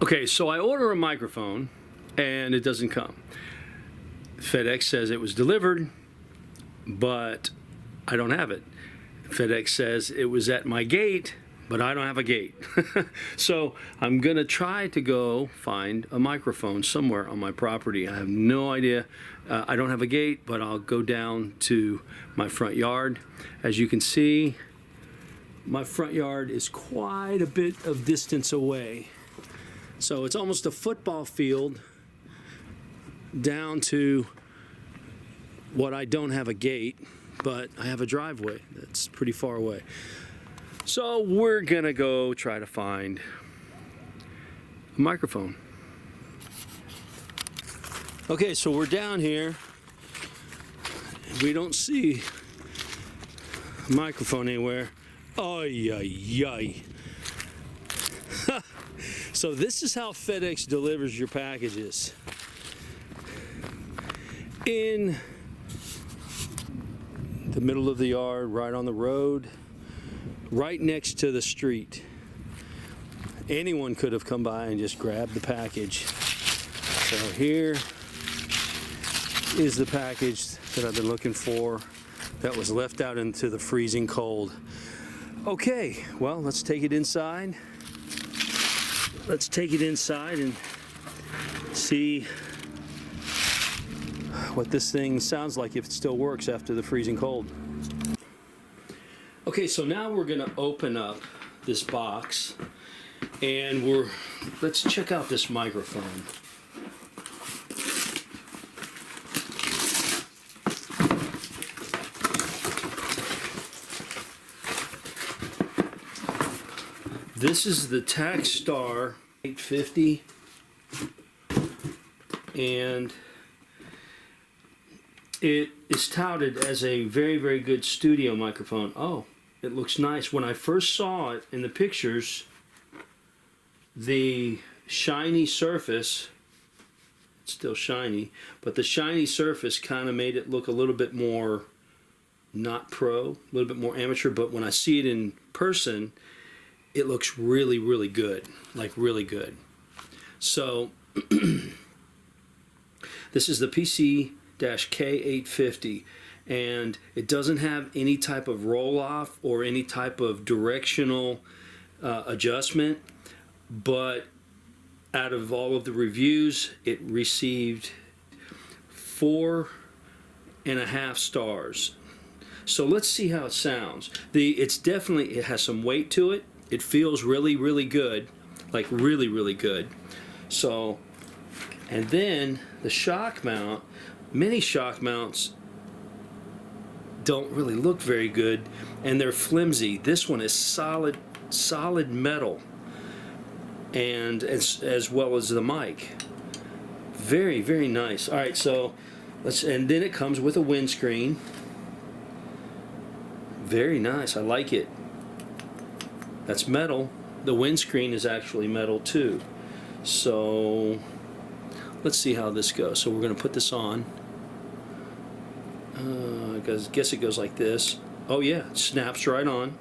Okay, so I order a microphone and it doesn't come. FedEx says it was delivered, but I don't have it. FedEx says it was at my gate, but I don't have a gate. So I'm gonna try to go find a microphone somewhere on my property. I have no idea. I don't have a gate, but I'll go down to my front yard. As you can see, my front yard is quite a bit of distance away. So it's almost a football field down to what I don't have a gate, but I have a driveway that's pretty far away. So we're gonna go try to find a microphone. Okay, so we're down here. We don't see a microphone anywhere. Ay, ay, ay. So this is how FedEx delivers your packages. In the middle of the yard, right on the road, right next to the street. Anyone could have come by and just grabbed the package. So here is the package that I've been looking for that was left out into the freezing cold. Okay, well, let's take it inside. Let's take it inside and see what this thing sounds like, if it still works after the freezing cold. Okay, so now we're gonna open up this box and let's check out this microphone. This is the Takstar K850, and it is touted as a very, very good studio microphone. Oh, it looks nice. When I first saw it in the pictures, the shiny surface, it's still shiny, but the shiny surface kind of made it look a little bit more not pro, a little bit more amateur, but when I see it in person, it looks really, really good, like really good. So this is the PC-K850, and it doesn't have any type of roll-off or any type of directional adjustment, but out of all of the reviews, it received 4.5 stars. So let's see how it sounds. It has some weight to it. It feels really, really good, like really, really good. So, and then the shock mount, many shock mounts don't really look very good, and they're flimsy. This one is solid metal, and as well as the mic. Very, very nice. All right, so and then it comes with a windscreen. Very nice, I like it. That's metal. The windscreen is actually metal too. So let's see how this goes. So we're going to put this on. I guess it goes like this. Oh yeah, it snaps right on.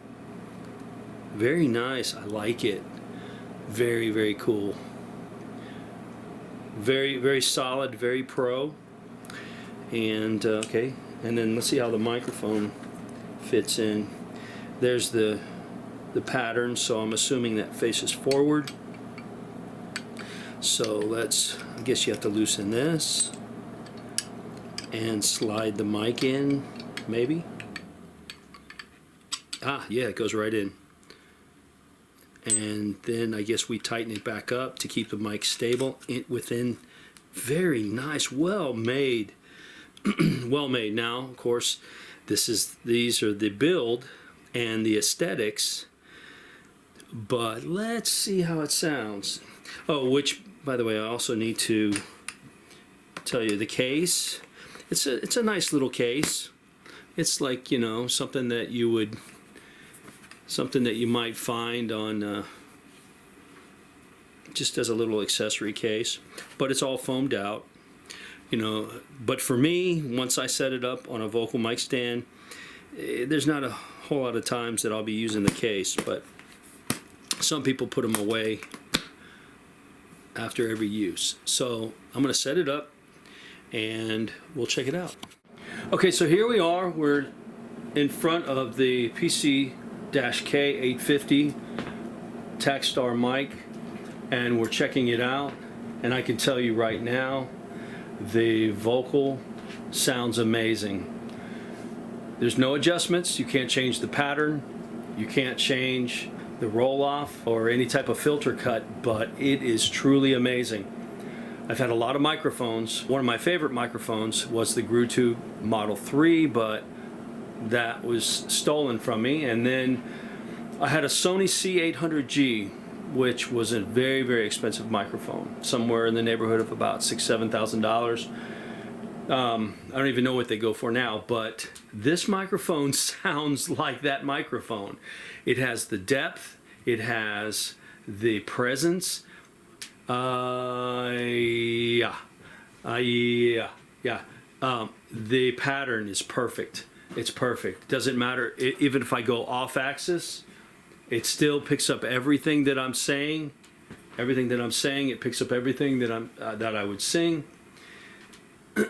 Very nice. I like it. Very, very cool. Very, very solid. Very pro. And okay. And then let's see how the microphone fits in. There's the pattern, so I'm assuming that faces forward. So I guess you have to loosen this and slide the mic in, maybe. Ah, yeah, it goes right in. And then I guess we tighten it back up to keep the mic stable within. Very nice, well made. Well made. Now, of course, these are the build and the aesthetics, but let's see how it sounds. Oh, which, by the way, I also need to tell you the case. It's a nice little case. It's like, you know, something that you might find on just as a little accessory case, but it's all foamed out, you know. But for me, once I set it up on a vocal mic stand, there's not a whole lot of times that I'll be using the case, but some people put them away after every use. So I'm going to set it up and we'll check it out. Okay, so here we are. We're in front of the PC-K850 Takstar mic, and we're checking it out. And I can tell you right now, the vocal sounds amazing. There's no adjustments. You can't change the pattern. You can't change the roll-off or any type of filter cut, but it is truly amazing. I've had a lot of microphones. One of my favorite microphones was the GrewTube Model 3, but that was stolen from me. And then I had a Sony C850G, which was a very, very expensive microphone, somewhere in the neighborhood of about $6,000–7,000. I don't even know what they go for now, but this microphone sounds like that microphone. It has the depth, it has the presence. The pattern is perfect. It's perfect. Doesn't matter, even if I go off axis, it still picks up everything that I'm saying. Everything that I'm saying, it picks up everything that I would sing.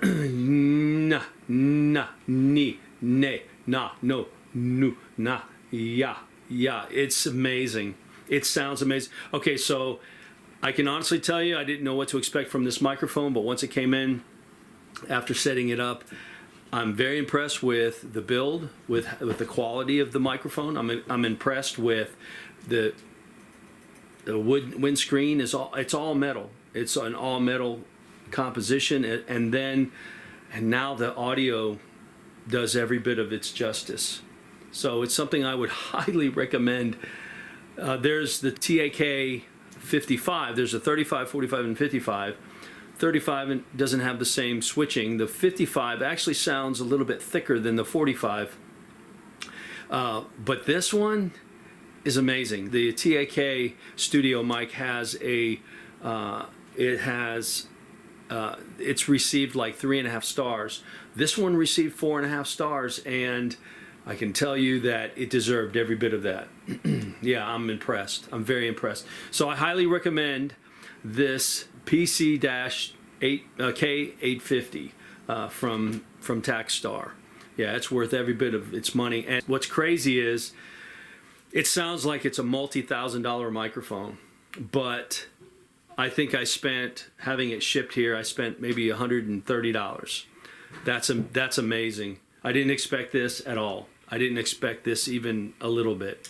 Na, na, ni, ne, na, no, nu, na, ya. It's amazing. It sounds amazing. Okay, so I can honestly tell you I didn't know what to expect from this microphone, but once it came in, after setting it up, I'm very impressed with the build, with the quality of the microphone. I'm impressed with the windscreen. It's all metal. It's an all metal composition, and now the audio does every bit of its justice. So it's something I would highly recommend. There's the TAK55. There's a 35, 45, and 55. 35 doesn't have the same switching. The 55 actually sounds a little bit thicker than the 45. But this one is amazing. The TAK Stidio mic has it's received like 3.5 stars. This one received 4.5 stars, and I can tell you that it deserved every bit of that. Yeah, I'm impressed. I'm very impressed. So I highly recommend this PC-K850 from Takstar. Yeah, it's worth every bit of its money. And what's crazy is it sounds like it's a multi-$1,000 microphone, but I think I spent, having it shipped here, I spent maybe $130. That's amazing. I didn't expect this at all. I didn't expect this even a little bit.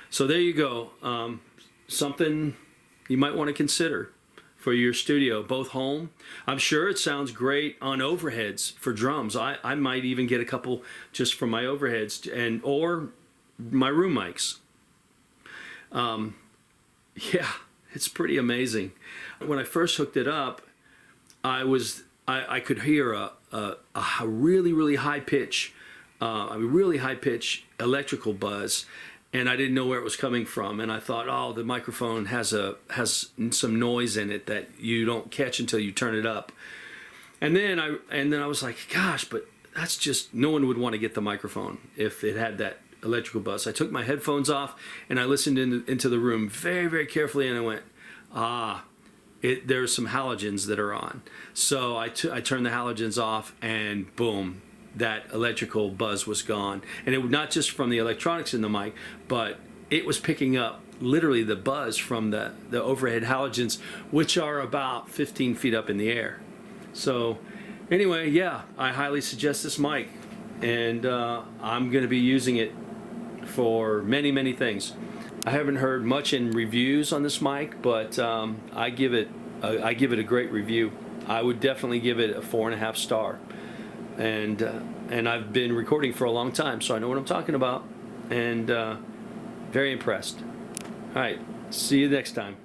So there you go. Something you might want to consider for your studio, both home. I'm sure it sounds great on overheads for drums. I might even get a couple just for my overheads or my room mics. Yeah, it's pretty amazing. When I first hooked it up, I could hear a really, really high pitch, electrical buzz, and I didn't know where it was coming from. And I thought, oh, the microphone has some noise in it that you don't catch until you turn it up. And then I was like, gosh, but that's just, no one would want to get the microphone if it had that electrical buzz. I took my headphones off and I listened into the room very, very carefully, and I went, there's some halogens that are on. So I turned the halogens off, and boom, that electrical buzz was gone. And it was not just from the electronics in the mic, but it was picking up literally the buzz from the overhead halogens, which are about 15 feet up in the air. So anyway, yeah, I highly suggest this mic, and I'm going to be using it for many, many things. I haven't heard much in reviews on this mic, but I give it a great review. I would definitely give it a 4.5 star. And I've been recording for a long time, so I know what I'm talking about, and very impressed. All right, see you next time.